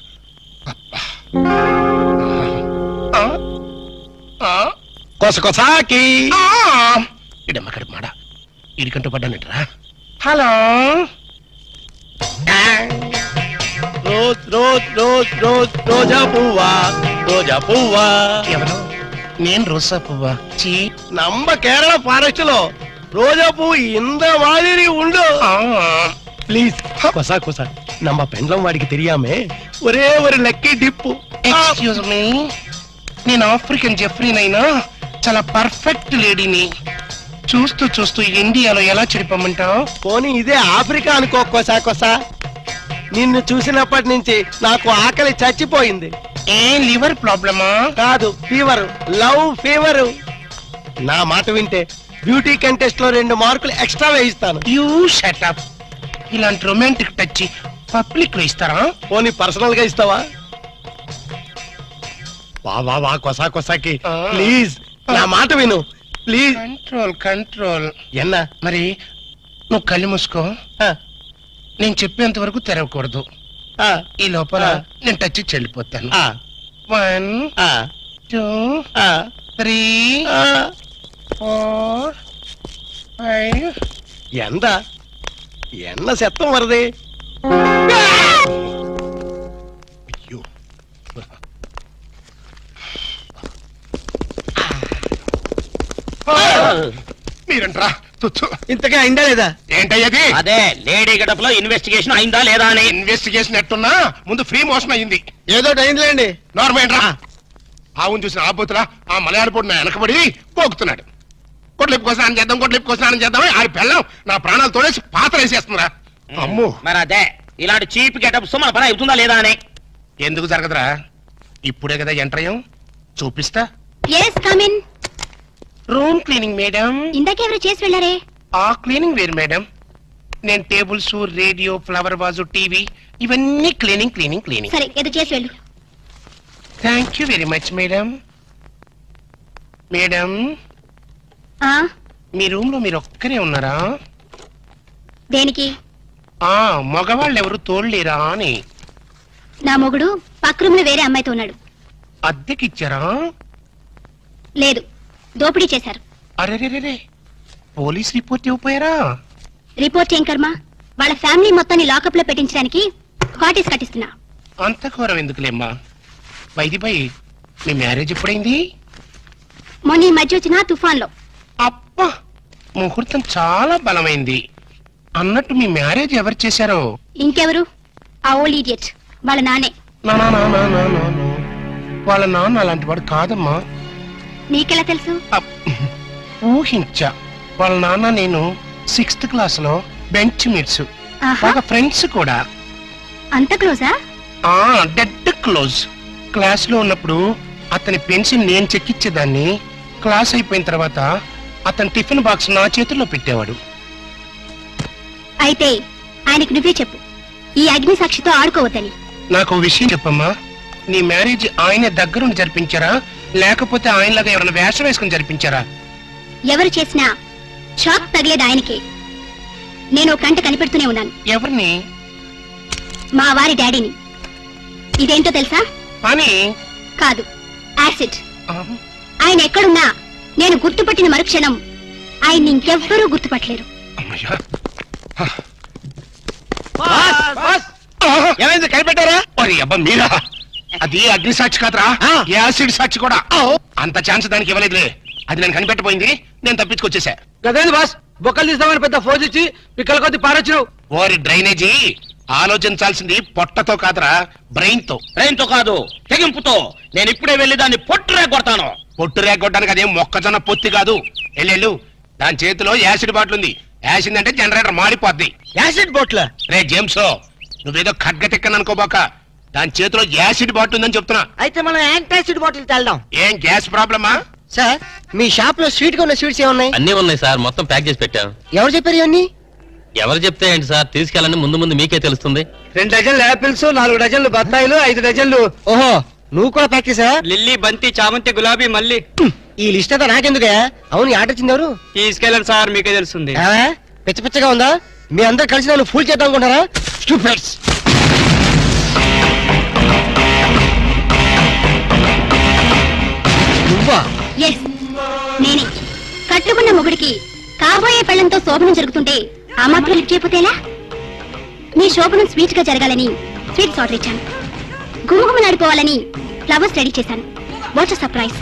[SPEAKER 4] కొసకొసాకి ఇడమ్మక్కడ మాడ ఇడికంటూ పడ్డానంటరా. Hello rose rose rose rose రోజా పువ్వా, రోజా పువ్వా. ఎవరు? నేను రోజా పువ్వా. చీ నమ్మ కేరళ ఫారెస్ట్ లో రోజా పువ్వు ఇంత మాదిరి ఉండు. ప్లీజ్ కొసా కొసా நம்ம பெண்டம் వాడికి தெரியாமே ఒరే ఒరే లక్కీ డిప్పు. ఎక్స్క్యూజ్ మీ, నేను ఆఫ్రికన్ జెఫ్రీనైనా చాలా పర్ఫెక్ట్ లేడీని. చూస్తూ చూస్తూ ఇండియాలో ఎలా చెడిపోమంటావు? పోనీ ఇదే ఆఫ్రికా అనుకో కొసా కొసా. నిన్ను చూసినప్పటి నుంచి నాకు ఆకలి చచ్చిపోయింది. ఏం లివర్ ప్రాబ్లమా? కాదు, ఫీవర్, లవ్ ఫీవర్. నా మాట వింటే బ్యూటీ కంటెస్ట్ లో 2 మార్కులు ఎక్స్ట్రా వేయిస్తాను.
[SPEAKER 8] You shut up. ఇలాంటి రొమాంటిక్ టచ్ పబ్లిక్ లో ఇస్తారా?
[SPEAKER 4] పోనీ పర్సనల్ గా ఇస్తావా? వా కొసాకి ప్లీజ్ నా మాట విను ప్లీజ్.
[SPEAKER 8] కంట్రోల్.
[SPEAKER 4] ఎన్నా
[SPEAKER 8] మరి నువ్వు కళ్ళు మూసుకో. నేను చెప్పేంత వరకు తెరవకూడదు. ఈ లోపల నేను టచ్ చెల్లిపోతాను. 1 2 3 4 5.
[SPEAKER 4] ఎన్న శతం వరది.
[SPEAKER 8] మీరంట్రా తుచ్చు.
[SPEAKER 4] ఇంతకే అయిందా లేదా?
[SPEAKER 8] ఏంటయ్యది?
[SPEAKER 7] అదే లేడీ గడప లో ఇన్వెస్టిగేషన్ అయిందా లేదా అని.
[SPEAKER 8] ఇన్వెస్టిగేషన్ ఎట్టున్నా ముందు ఫ్రీ మోషన్ అయింది.
[SPEAKER 4] ఏదో అయిందిలేండి.
[SPEAKER 8] నార్మేంట్రా. ఆవును చూసిన ఆబోతులా ఆ మలయాళపోడు నా వెనకబడి పోగుతున్నాడు. కొట్లిప్పు కోసం చేద్దాం, కొట్లిప్పు కోసం చేద్దాం. ఆ పెళ్ళం నా ప్రాణాలు తోడేసి పాత్ర వేసేస్తుందిరా. అమ్మో.
[SPEAKER 7] మరి అదే ఇలాంటి చీప్ గెటప్స్ మన పని అవుతుందా లేదా అని.
[SPEAKER 8] ఎందుకు జరగదురా? ఇప్పుడే కదా ఎంటర్ అయ్యాం, చూపిస్తా.
[SPEAKER 5] Yes come in.
[SPEAKER 8] Room cleaning madam.
[SPEAKER 5] ఇందాకెవరు చేసి వెళ్ళారే?
[SPEAKER 8] ఆ క్లీనింగ్ వేరు మేడం. నేను tables, radio, flower vase, TV ఇవన్నీ క్లీనింగ్.
[SPEAKER 5] సరే ఏదో చేసి వెళ్ళు.
[SPEAKER 8] Thank you very much madam. Madam మీ రూమ్ లో మీరు ఒక్కరే ఉన్నారా?
[SPEAKER 5] దేనికి?
[SPEAKER 8] మగవాళ్ళు ఎవరు తోడలేరా అని.
[SPEAKER 5] నా మొగుడు పక్క రూమ్ లో వేరే అమ్మాయితో ఉన్నాడు.
[SPEAKER 8] అద్దెకిచ్చారా?
[SPEAKER 5] లేదు, దోపిడీ చేశారు.
[SPEAKER 8] అరే పోలీస్ రిపోర్ట్ ఇవ్వపోయారా?
[SPEAKER 5] రిపోర్ట్ ఏం కర్మ, వాళ్ళ ఫ్యామిలీ మొత్తాన్ని లాకప్ లో పెట్టించడానికి కాటేజ్ కట్టిస్తున్నా.
[SPEAKER 8] అంత ఘోరం ఎందుకులేమ్మా. By me marriage ఎప్పుడైంది?
[SPEAKER 5] మొన్న ఈ మధ్య వచ్చిన తుఫాన్ లో.
[SPEAKER 8] అప్పా, ముహూర్తం చాలా బలమైంది. అన్నట్టు మీ మ్యారేజ్ ఎవరు చేశారో?
[SPEAKER 5] ఇంకెవరు? ఆ ఓల్డ్ ఇడియట్ వాళ్ళ నాన్నే.
[SPEAKER 8] వాళ్ళ నాన్న అలాంటి వాడు కాదమ్మా.
[SPEAKER 5] నీకెలా తెలుసు?
[SPEAKER 8] ఊహించా. వాళ్ళ నాన్న నేను 6th క్లాస్ లో బెంచ్ మీట్స్, బాగా ఫ్రెండ్స్ కూడా.
[SPEAKER 5] అంత క్లోజా?
[SPEAKER 8] Dead close. క్లాస్ లో ఉన్నప్పుడు అతని పెన్సిల్ నేను చెక్కిచ్చేదాన్ని. క్లాస్ అయిపోయిన తర్వాత అతని టిఫిన్ బాక్స్ నా చేతుల్లో పెట్టేవాడు.
[SPEAKER 5] అయితే ఆయనకి నువ్వే చెప్పు, ఈ అగ్ని సాక్షితో ఆడుకోవద్దని.
[SPEAKER 8] నాకు విషయం చెప్పమ్మా. నీ మ్యారేజ్ ఆయన దగ్గరుండి జరిపించారా, లేకపోతే ఆయనలాగా ఎవరైనా వేషం వేసుకుని జరిపించారా?
[SPEAKER 5] ఎవరు చేసినా షాక్ తగిలేది ఆయనకే. నేను కంట కనిపెడుతూనే ఉన్నాను.
[SPEAKER 8] ఎవరిని?
[SPEAKER 5] మా వారి డాడీని. ఇదేంటో తెలుసా?
[SPEAKER 8] అని
[SPEAKER 5] కాదు, యాసిడ్. ఆయన ఎక్కడున్నా నేను గుర్తుపట్టిన మరుక్షణం ఆయన్ని ఇంకెవ్వరూ గుర్తుపట్టలేరు.
[SPEAKER 4] ఏమైంది? కనిపెట్టారా?
[SPEAKER 8] అబ్బా మీరా? అది అగ్ని సాక్షి కాదురా, యాసిడ్ సాక్షి కూడా. అంత ఛాన్స్ దానికి ఇవ్వలేదులే. అది నేను కనిపెట్టబోయింది, నేను తప్పించుకొచ్చేసా.
[SPEAKER 3] గదేంది బాస్, బొక్కలు తీస్తామని పెద్ద ఫోజ్ ఇచ్చి పిక్కల కొద్ది పారొచ్చినావు.
[SPEAKER 8] ఓరి డ్రైనేజీ, ఆలోచించాల్సింది పొట్టతో కాదురా, బ్రెయిన్ తో.
[SPEAKER 7] బ్రెయిన్ తో కాదు, తెగింపుతో. నేను ఇప్పుడే వెళ్లి దాన్ని పొట్టు రేగొడతాను.
[SPEAKER 8] పొట్టు రేగొట్టడానికి అదేం మొక్కజొన్న పొత్తి కాదు. ఎల్లెళ్ళు, దాని చేతిలో యాసిడ్ బాటిల్ ఉంది. యాసిడ్ అంటే జనరేటర్ మాడిపోద్ది.
[SPEAKER 4] Acid bottle?
[SPEAKER 8] రే జేమ్స్, నువ్వేదో ఖడ్గ తిక్కని అనుకోబాక. దాని చేతిలో యాసిడ్ బాటిల్ ఉందని చెప్తున్నా.
[SPEAKER 3] అయితే మనం యాంటాసిడ్ బాటిల్ తెల్దాం.
[SPEAKER 8] ఏం గ్యాస్ ప్రాబ్లమా?
[SPEAKER 3] సార్, మీ షాప్ లో స్వీట్ గా ఉన్న స్వీట్స్ ఏమున్నాయి?
[SPEAKER 6] అన్నీ ఉన్నాయి సార్, మొత్తం ప్యాక్ చేసి పెట్టాం.
[SPEAKER 3] ఎవరు చెప్పారు ఇవన్నీ?
[SPEAKER 6] ఎవరు చెప్తే ఏంటి సార్, తీసుకెళ్ళండి, ముందు మీకే తెలుస్తుంది.
[SPEAKER 3] 2 డజన్లు యాపిల్స్, 4 డజన్లు బత్తాయిలు, 5 డజన్లు. ఓహో, నువ్వు కూడా ప్యాక్ చేసా?
[SPEAKER 9] లిల్లీ, బంతి, చామంతి, గులాబీ, మల్లి.
[SPEAKER 3] ఈ లిస్ట్ అంతా నాకెందుకే? అవును, ఆర్డర్ ఇచ్చింది ఎవరు?
[SPEAKER 9] తీసుకెళ్ళండి సార్, మీకే తెలుస్తుంది.
[SPEAKER 3] పిచ్చ పిచ్చగా ఉందా? మీ అందరు కలిసి నన్ను ఫూల్ చేద్దాం అనుకుంటారా? స్టూపిడ్స్. నువ్వా?
[SPEAKER 5] ఎస్, నేనే. కట్టుకున్న మొగుడికి కాబోయే పెళ్లంతో శోభనం జరుగుతుంటే ఆ మాత్రం లిఫ్ట్ చేయకపోతేలా? మీ శోభనం స్వీట్ గా జరగాలని స్వీట్స్ ఆర్డర్ ఇచ్చాను. గుమగుమలాడిపోవాలని ఫ్లవర్స్ రెడీ చేశాను. What's surprise?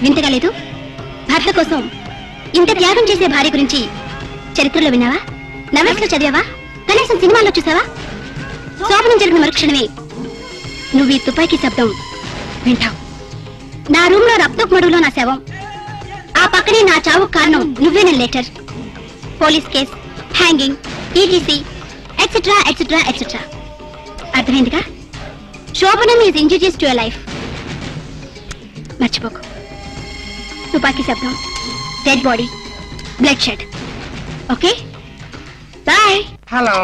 [SPEAKER 5] వింతగా లేదు? భర్త కోసం ఇంత త్యాగం చేసే భార్య గురించి చరిత్రలో విన్నావా? నవెల్స్ లో చదివావా? కనీసం సినిమాల్లో చూసావా? శోభనం జరిగిన మరుక్షణమే నువ్వు ఈ తుపాకీ శబ్దం వింటావు. నా రూమ్ లో రక్తపు మడుగులో నా శవం, ఆ పక్కనే నా చావుకు కారణం నువ్వేన letter, police case, hanging, ETC et cetera et cetera et cetera. అర్థమైందిగా? శోభనం is injurious to your life. మర్చిపోకు. తుపాకీ శబ్దం, dead body, blood shed. Okay bye.
[SPEAKER 8] Hello,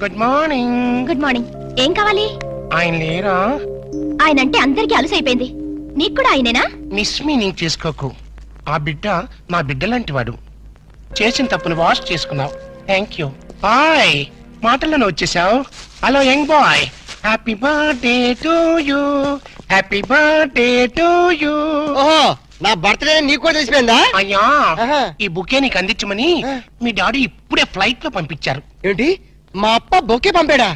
[SPEAKER 8] good morning.
[SPEAKER 5] Good morning. ఏం కావాలి?
[SPEAKER 8] ఆయన లేరా?
[SPEAKER 5] ఆయన అంటే అందరికీ అలసి అయిపోయింది. నీకు కూడా ఆయనేనా?
[SPEAKER 8] మిస్ మీనింగ్ చేసుకోకు. ఆ బిడ్డ నా బిడ్డ లాంటి వాడు. చేసిన తప్పును వాష్ చేసుకున్నావు. Thank you. బాయ్. మాటల్లోనే వచ్చేసావు. Hello young boy, happy birthday to you, happy birthday to you.
[SPEAKER 3] ఓహో, నా బర్త్డే నీకు కూడా తెలిసిపోయిందా?
[SPEAKER 8] అయ్యా,
[SPEAKER 3] ఆహా.
[SPEAKER 8] ఈ బుకే నీకు అందించమని మీ డాడీ ఇప్పుడే ఫ్లైట్ లో పంపించారు.
[SPEAKER 3] ఏంటి, మా అప్ప బొకే పంపాడా?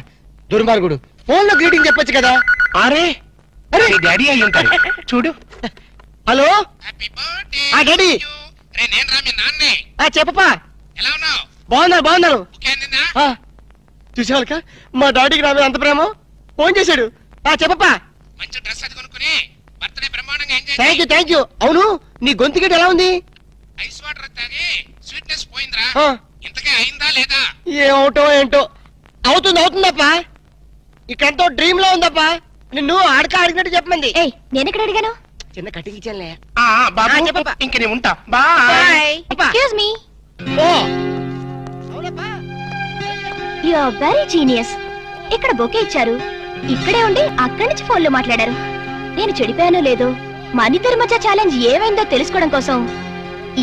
[SPEAKER 3] దుర్మార్గుడు. ఫోన్ లో గ్రీటింగ్ చెప్పొచ్చు కదా.
[SPEAKER 8] అరే అరే, మీ డాడీ అయి ఉంటారు. చూడు.
[SPEAKER 3] హలో,
[SPEAKER 8] హ్యాపీ బర్త్డే
[SPEAKER 3] ఆ డాడీ.
[SPEAKER 8] రే, నేను రా మీ నాన్నే.
[SPEAKER 3] చెప్పప్పా.
[SPEAKER 8] ఎలా ఉన్నావు?
[SPEAKER 3] బాగున్నాను.
[SPEAKER 8] బుకే అందిందా?
[SPEAKER 3] చూసేవాళ్ళక మా డాడీకి నా మీద అంత ప్రేమ. ఫోన్ చేశాడు. చెప్పప్పా.
[SPEAKER 8] మంచి డ్రెస్ అది కొనుక్కుని బర్త్డే బ్రహ్మాండంగా ఎంజాయ్ చేయి.
[SPEAKER 3] Thank you. అవును, నీ గొంతు గడ్డ ఎలా ఉంది?
[SPEAKER 8] ఐస్ వాటర్ తాగి స్వీట్నెస్ పోయిందిరా.
[SPEAKER 3] ఆ.
[SPEAKER 8] ఇంతకే అయిందా లేదా?
[SPEAKER 3] ఏమవుటో ఏంటో. అవుతుందప్పా. ఇక్కడంతో డ్రీమ్ లో ఉందప్పా. నిన్ను అడిగినట్టు చెప్పమంది.
[SPEAKER 5] ఏయ్, నేనెక్కడ అడిగాను?
[SPEAKER 3] చిన్న కటింగ్ ఇచ్చానులే.
[SPEAKER 8] బాబు,
[SPEAKER 3] చెప్పప్పా.
[SPEAKER 8] ఇంక నేను ఉంటా. Bye.
[SPEAKER 5] Excuse me.
[SPEAKER 3] Oh,
[SPEAKER 5] you are very genius. ఇక్కడ బొకే ఇచ్చారు, ఇక్కడే ఉండి అక్కడి నుంచి ఫోన్ లో మాట్లాడారు. నేను చెడిపోయానో లేదో, మనిద్దరి మధ్య ఛాలెంజ్ ఏమైందో తెలుసుకోవడం కోసం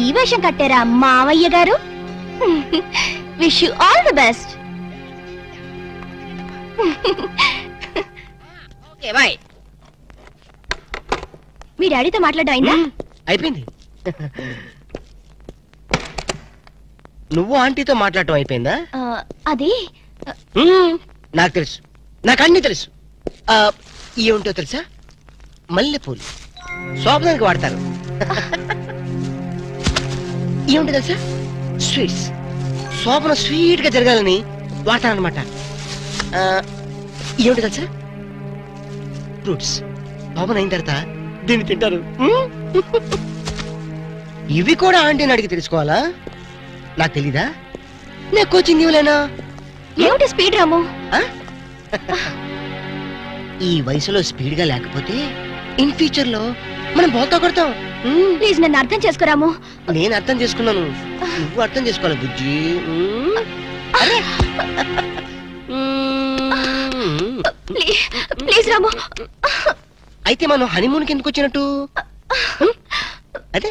[SPEAKER 5] ఈ వేషం కట్టారా మావయ్య గారు? Wish you all the best. మీ డాడీతో మాట్లాడడం అయిందా?
[SPEAKER 3] అయిపోయింది. నువ్వు ఆంటీతో మాట్లాడటం అయిపోయిందా?
[SPEAKER 5] అది
[SPEAKER 3] నాకు తెలుసు, నాకు అన్ని తెలుసు. ఏముంటో తెలుసా? మల్లెపూలు శోభనానికి వాడతారు. ఏముంటో తెలుసా? స్వీట్స్. శోభన స్వీట్ గా జరగాలని వాడతారనమాట. ఏమిటో తెలుసా? ఫ్రూట్స్. శోభన అయిన తర్వాత దీన్ని తింటారు. ఇవి కూడా ఆంటీని అడిగి తెలుసుకోవాలా? నాకు తెలీదా? నేను కోచింగ్ ఇవ్వలేనా?
[SPEAKER 5] ఏమిటి స్పీడ్ రాము?
[SPEAKER 3] ఈ వయసులో స్పీడ్ గా లేకపోతే ఇన్ ఫ్యూచర్ లో మనం బోల్తా కొడతాం.
[SPEAKER 5] ప్లీజ్ నన్ను అర్థం చేసుకోరాము.
[SPEAKER 3] నేను అర్థం చేసుకున్నాను, నువ్వు అర్థం చేసుకోవాలి బుజ్జి.
[SPEAKER 5] ప్లీజ్ రాము.
[SPEAKER 3] అయితే మనం హనీమూన్ కి ఎందుకు వచ్చినట్టు? అదే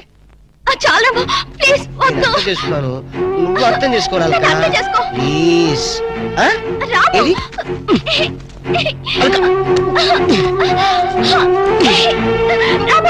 [SPEAKER 5] చాలా ప్లీజ్
[SPEAKER 3] నేను అర్థం చేసుకున్నాను, నువ్వు అర్థం చేసుకోవాలి.
[SPEAKER 5] అర్థం చేసుకో.
[SPEAKER 3] ప్లీజ్.
[SPEAKER 5] రాము.